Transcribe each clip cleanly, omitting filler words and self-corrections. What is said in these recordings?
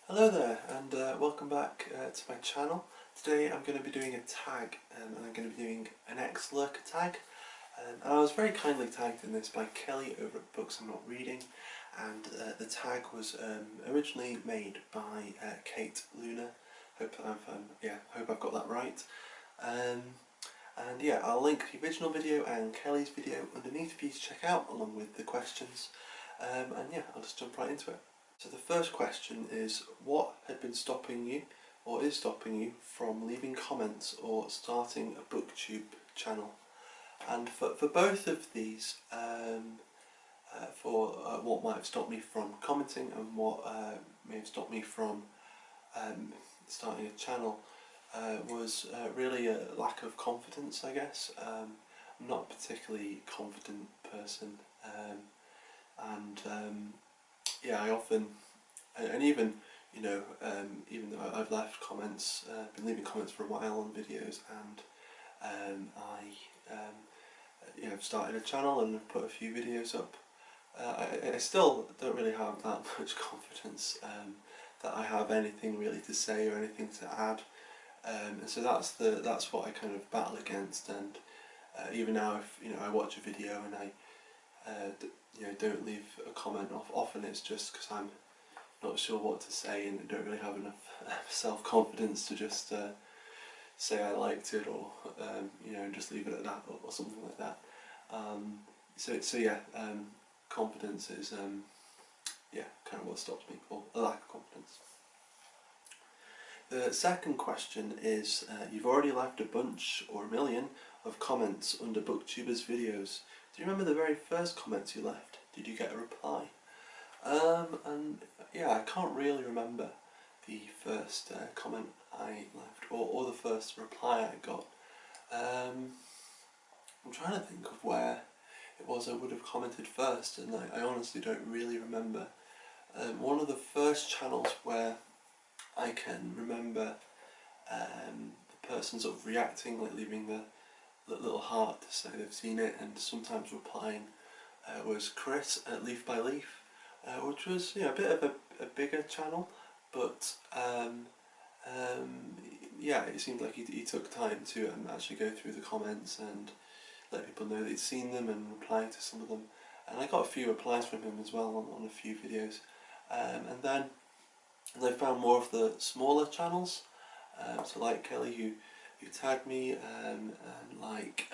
Hello there, and welcome back to my channel. Today I'm going to be doing a tag, and I'm going to be doing an Ex-Lurker Tag. And I was very kindly tagged in this by Kelly over at Books I'm Not Reading, and the tag was originally made by Kate Luna. Hope I've got that right. And yeah, I'll link the original video and Kelly's video underneath for you to check out, along with the questions. And yeah, I'll just jump right into it. So the first question is, what had been stopping you, or is stopping you, from leaving comments or starting a BookTube channel? And for both of these, what might have stopped me from commenting and what may have stopped me from starting a channel was really a lack of confidence, I guess. I'm not a particularly confident person, yeah, I often, and even, you know, even though I've left comments, been leaving comments for a while on videos, and I've started a channel and I've put a few videos up, I still don't really have that much confidence that I have anything really to say or anything to add, and so that's what I kind of battle against. And even now, if I watch a video and I don't leave a comment off, often it's just because I'm not sure what to say and don't really have enough self-confidence to just say I liked it, or and just leave it at that, or something like that. Confidence is kind of what stops me, or a lack of confidence. The second question is, you've already left a bunch or a million of comments under booktubers videos. Do you remember the very first comments you left? Did you get a reply? And yeah, I can't really remember the first comment I left, or the first reply I got. I'm trying to think of where it was I would have commented first, and I honestly don't really remember. One of the first channels where I can remember the person sort of reacting, like leaving the little heart to say they've seen it, and sometimes replying, was Chris at Leaf by Leaf, which was a bit of a bigger channel, but yeah, it seemed like he took time to actually go through the comments and let people know that he'd seen them and reply to some of them, and I got a few replies from him as well on a few videos. And then I found more of the smaller channels, so like Kelly who tagged me, and like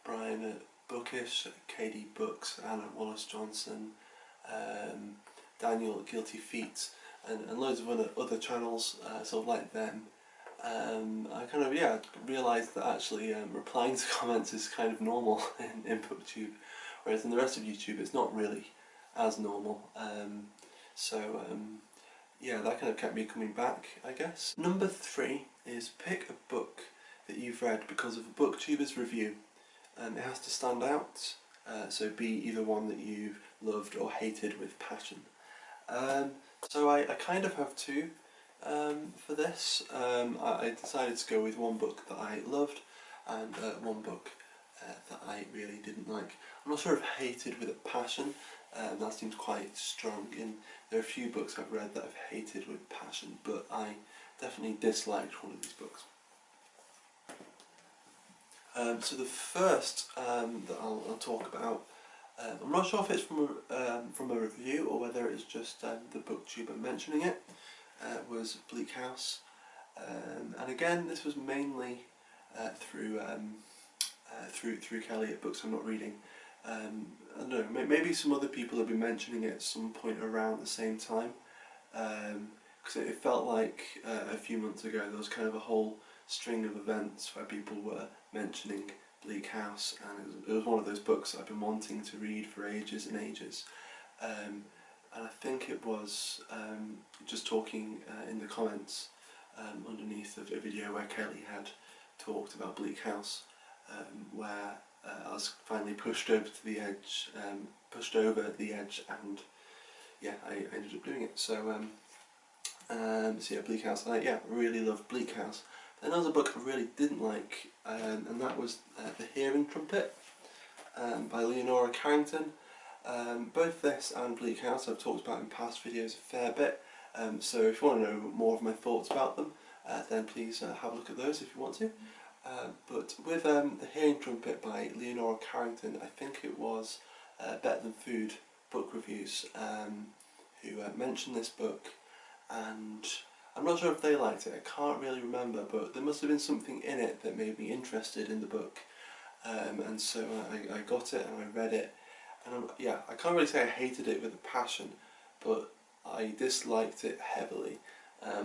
Brian at Bookish, Katie Books, Anna Wallace Johnson, Daniel at Guilty Feet, and loads of other channels, sort of like them. I kind of realised that actually replying to comments is kind of normal in BookTube, whereas in the rest of YouTube it's not really as normal. Yeah, that kind of kept me coming back, I guess. Number 3 is, pick a book that you've read because of a booktuber's review. It has to stand out, so be either one that you've loved or hated with passion. So I kind of have two for this. I decided to go with one book that I loved and one book that I really didn't like. I'm not sure if hated with a passion, that seems quite strong. There are a few books I've read that I've hated with passion, but I definitely disliked one of these books. So the first that I'll talk about, I'm not sure if it's from a review or whether it's just the booktuber mentioning it, was Bleak House. And again, this was mainly through Kelly at Books I'm Not Reading. I don't know, maybe some other people have been mentioning it at some point around the same time, because it felt like a few months ago there was kind of a whole string of events where people were mentioning Bleak House, and it was one of those books I've been wanting to read for ages and ages. And I think it was just talking in the comments underneath of a video where Kelly had talked about Bleak House, where I was finally pushed over the edge, and yeah, I ended up doing it. So yeah, Bleak House. I really loved Bleak House. Then there was a book I really didn't like, and that was The Hearing Trumpet by Leonora, Carrington. Both this and Bleak House I've talked about in past videos a fair bit, So if you want to know more of my thoughts about them, then please have a look at those if you want to. But with The Hearing Trumpet by Leonora Carrington, I think it was Better Than Food Book Reviews who mentioned this book, and I'm not sure if they liked it, I can't really remember, but there must have been something in it that made me interested in the book, and so I got it and I read it, and yeah, I can't really say I hated it with a passion, but I disliked it heavily, yeah,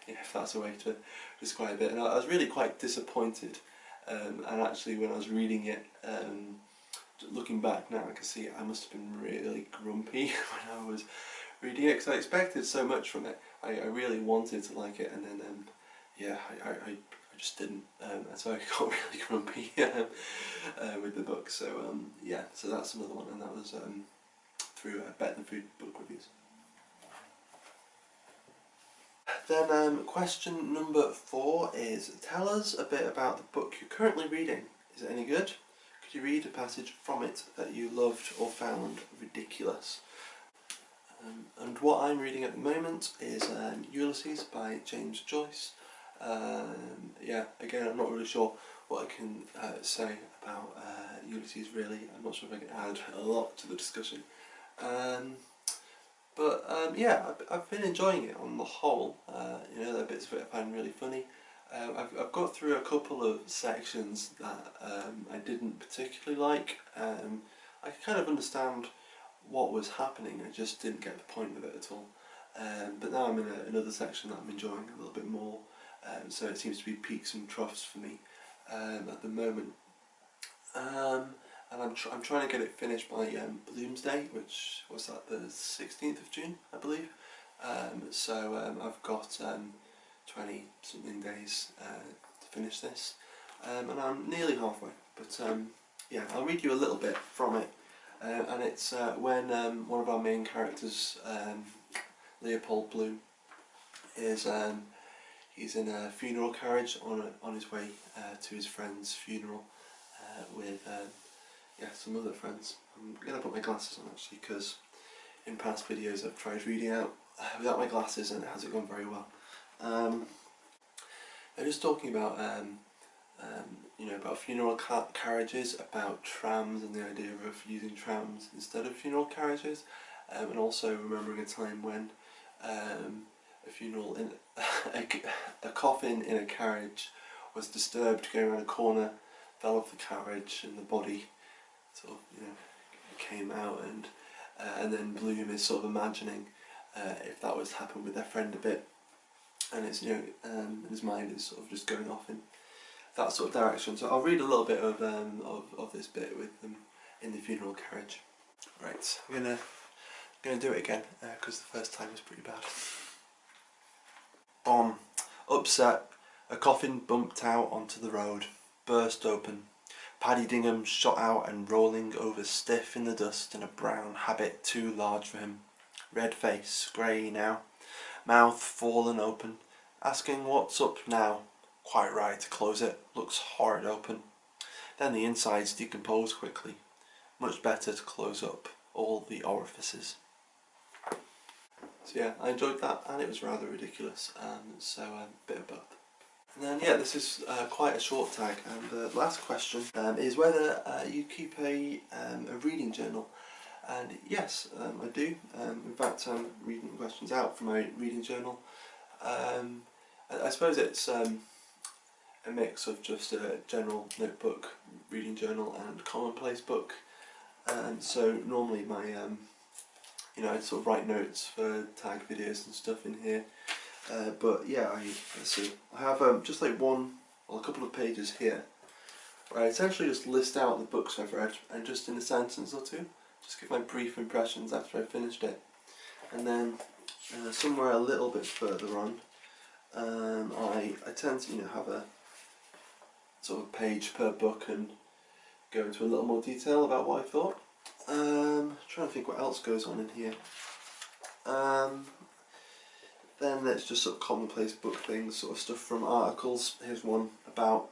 if that's a way to describe it, and I was really quite disappointed, and actually when I was reading it, looking back now I can see I must have been really grumpy when I was reading it, because I expected so much from it. I really wanted to like it, and then yeah, I just didn't, and so I got really grumpy with the book. So yeah, so that's another one, and that was through Better Than Food Book Reviews. Then question number 4 is, tell us a bit about the book you're currently reading. Is it any good? Could you read a passage from it that you loved or found ridiculous? And what I'm reading at the moment is Ulysses by Joyce. Yeah, again, I'm not really sure what I can say about Ulysses really. I'm not sure if I can add a lot to the discussion. But yeah, I've been enjoying it on the whole. You know, there are bits of it I find really funny. I've got through a couple of sections that I didn't particularly like. I could kind of understand what was happening, I just didn't get the point of it at all. But now I'm in another section that I'm enjoying a little bit more, so it seems to be peaks and troughs for me at the moment. And I'm trying to get it finished by Bloomsday, which was that the 16th of June, I believe. So I've got 20 something days to finish this, and I'm nearly halfway. But yeah, I'll read you a little bit from it. And it's when one of our main characters, Leopold Bloom, is he's in a funeral carriage on his way to his friend's funeral with yeah, some other friends. I'm gonna put my glasses on actually, because in past videos I've tried reading out without my glasses and it hasn't gone very well. They're just talking about you know, about funeral carriages, about trams and the idea of using trams instead of funeral carriages, and also remembering a time when a funeral in a coffin in a carriage was disturbed going around a corner, fell off the carriage, and the body sort of, you know, came out, and then Bloom is sort of imagining if that was to happen with their friend a bit, and it's, you know, his mind is sort of just going off in that sort of direction. So I'll read a little bit of this bit with them in the funeral carriage. Right, I'm gonna do it again because the first time was pretty bad. Upset, a coffin bumped out onto the road, burst open. Paddy Dingham shot out and rolling over stiff in the dust in a brown habit too large for him. Red face, grey now, mouth fallen open, asking what's up now. Quite right to close it, looks horrid open. Then the insides decompose quickly. Much better to close up all the orifices. So yeah, I enjoyed that, and it was rather ridiculous, so a bit of both. And then yeah, this is quite a short tag, and the last question is whether you keep a reading journal. And yes, I do. In fact, I'm reading questions out from my reading journal. I suppose it's a mix of just a general notebook, reading journal, and commonplace book. So normally my, you know, I sort of write notes for tag videos and stuff in here. But yeah, let's see. I have just like a couple of pages here, where I essentially just list out the books I've read, and just in a sentence or two, just give my brief impressions after I finished it. And then somewhere a little bit further on, I tend to, you know, have a sort of page per book and go into a little more detail about what I thought. Trying to think what else goes on in here. Then there's just sort of commonplace book things, sort of stuff from articles. Here's one about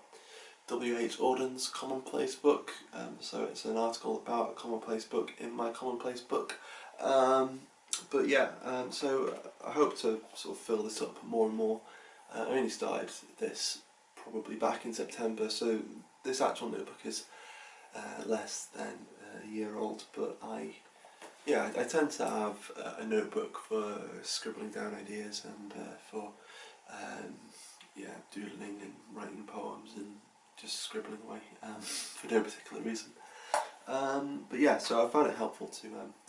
W.H. Auden's commonplace book. So it's an article about a commonplace book in my commonplace book. But But yeah, so I hope to sort of fill this up more and more. I only started this probably back in September, so this actual notebook is less than a year old, but I tend to have a notebook for scribbling down ideas and for doodling and writing poems and just scribbling away for no particular reason. But yeah, so I found it helpful to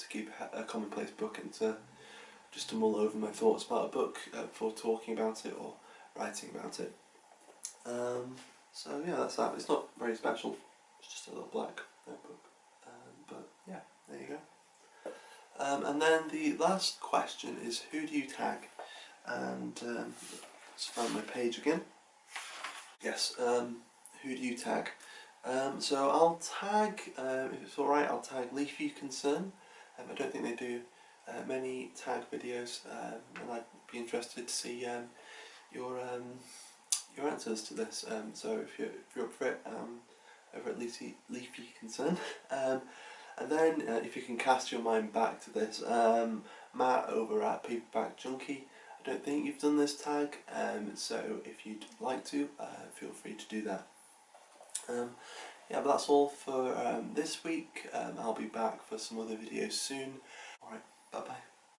keep a commonplace book and to mull over my thoughts about a book before talking about it or writing about it. So yeah, that's that. It's not very special. It's just a little black notebook. But yeah, there you go. And then the last question is, who do you tag? And let's find my page again. Yes, who do you tag? So I'll tag, if it's alright, I'll tag Leafy Concern. I don't think they do many tag videos, and I'd be interested to see your answers to this. So if you're up for it, over at Leafy Concern. And then if you can cast your mind back to this, Matt over at Paperback Junkie, I don't think you've done this tag, so if you'd like to, feel free to do that. Yeah, but that's all for this week. I'll be back for some other videos soon. Alright, bye bye.